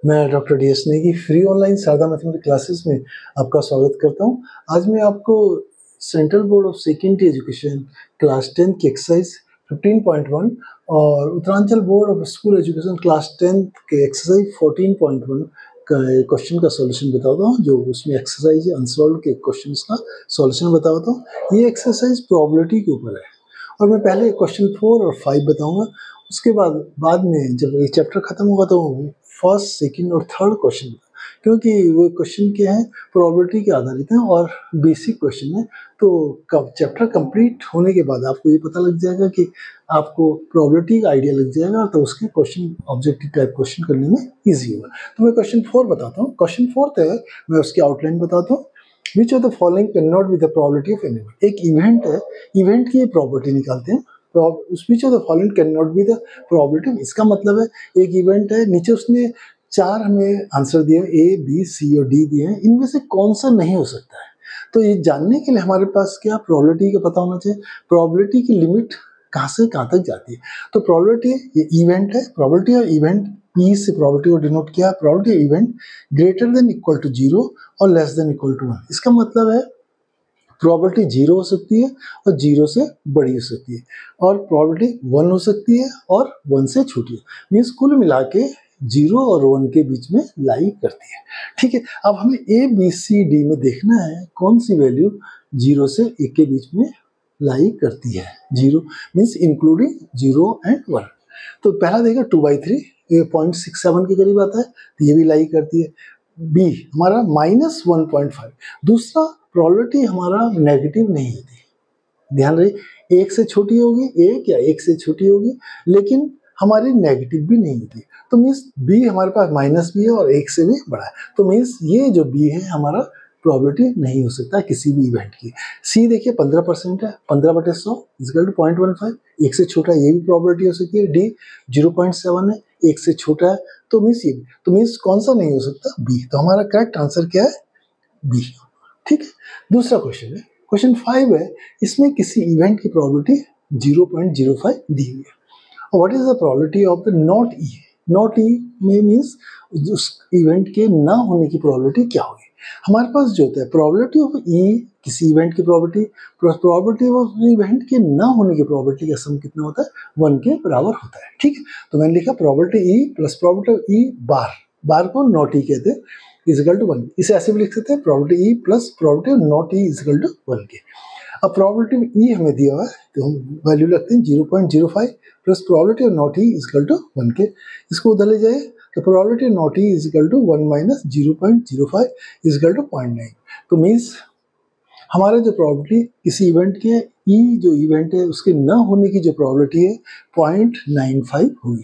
मैं doctor D S. Negi free online Sharda mathematics classes में आपका स्वागत करता हूं। आज मैं आपको central board of secondary education class 10 की एक्सरसाइज 15.1 और Uttaranchal board of school education class 10 के एक्सरसाइज 14.1 का क्वेश्चन का सॉल्यूशन बताता हूं। जो उसमें एक्सरसाइज है अनसॉल्व के क्वेश्चंस का सॉल्यूशन बताता हूं। ये एक्सरसाइज प्रोबेबिलिटी के ऊपर है और मैं पहले क्वेश्चन 4 और 5 बताऊंगा। उसके बाद में जब ये चैप्टर खत्म होगा तो फर्स्ट, सेकंड और थर्ड क्वेश्चन, क्योंकि वो क्वेश्चन क्या है प्रोबेबिलिटी के आधारित हैं और बेसिक क्वेश्चन है। तो चैप्टर कंप्लीट होने के बाद आपको ये पता लग जाएगा कि आपको प्रोबेबिलिटी का आइडिया लग जाएगा, तो उसके क्वेश्चन ऑब्जेक्टिव टाइप क्वेश्चन करने में ईजी होगा। तो मैं क्वेश्चन 4 बताता हूँ। क्वेश्चन 4 है, मैं उसकी आउटलाइन बताता हूँ। Which of the following can not be the probability of animal. एक इवेंट है, इवेंट की प्रॉपर्टी निकालते हैं। तो उस which of the following can not be the probability, इसका मतलब है एक इवेंट है, नीचे उसने 4 हमें आंसर दिए, ए बी सी और डी दिए हैं, इनमें से कौन सा नहीं हो सकता है। तो ये जानने के लिए हमारे पास क्या प्रोबेबिलिटी का पता होना चाहिए, प्रोबेबिलिटी की लिमिट कहाँ से कहाँ तक जाती है। तो प्रोबेबिलिटी ये इवेंट है, प्रोबेबिलिटी और इवेंट पी से प्रोबेबिलिटी को डिनोट किया। Probability event greater than equal to 0 और लेस देन इक्वल टू 1। इसका मतलब है प्रोबेबिलिटी 0 हो सकती है और 0 से बड़ी हो सकती है, और प्रोबेबिलिटी 1 हो सकती है और 1 से छोटी है। मीन्स कुल मिला के 0 और 1 के बीच में लाई करती है। ठीक है, अब हमें ए बी सी डी में देखना है कौन सी वैल्यू 0 से 1 के बीच में लाई करती है। 0 मीन्स इंक्लूडिंग 0 एंड 1। तो पहला देखा 2/3, ये 0.67 के करीब आता है, तो ये भी लाई करती है। बी हमारा -1.5। दूसरा प्रोबेबिलिटी हमारा नेगेटिव नहीं होती, ध्यान रहे, 1 से छोटी होगी, 1 या 1 से छोटी होगी, लेकिन हमारी नेगेटिव भी नहीं होती। तो मीन्स बी हमारे पास माइनस भी है और 1 से भी बड़ा है। तो मीन्स ये जो बी है हमारा प्रोबेबिलिटी नहीं हो सकता किसी भी इवेंट की। सी देखिए 15% है, 15/100 इक्वल टू 0.15, 1 से छोटा ये भी प्रोबेबिलिटी हो सकती है। डी 0.7 है, 1 से छोटा है, तो मीन्स ये भी। तो मीन्स कौन सा नहीं हो सकता, बी। तो हमारा करेक्ट आंसर क्या है, बी। ठीक है, दूसरा क्वेश्चन है, क्वेश्चन 5 है, इसमें किसी इवेंट की प्रोबेबिलिटी 0.05 दी हुई है। What is the probability of the not E. Not E में मीन्स उस इवेंट के ना होने की प्रोबेबिलिटी क्या होगी। हमारे पास जो होता है प्रोबेबिलिटी ऑफ ई, किसी इवेंट की probability plus probability of event के ना होने की प्रोबेबिलिटी का सम कितना होता है, 1 के बराबर होता है। ठीक है, तो मैंने लिखा probability E plus probability of E bar, bar को नॉट ई कहते हैं, इजिकल टू 1। इसे ऐसे भी लिख सकते हैं, probability E plus probability not E is equal to 1 के। अब प्रोबेबिलिटी ई हमें दिया हुआ है, तो हम वैल्यू लगते हैं 0.05 plus probability not E is equal to 1 के। इसको उधर ले जाए तो probability not E is equal to 1 minus 0.05 is equal to 0.9। तो मीन्स हमारे जो प्रोबेबिलिटी किसी इवेंट के ई जो इवेंट है उसके न होने की जो प्रोबेबिलिटी है 0.95 हुई।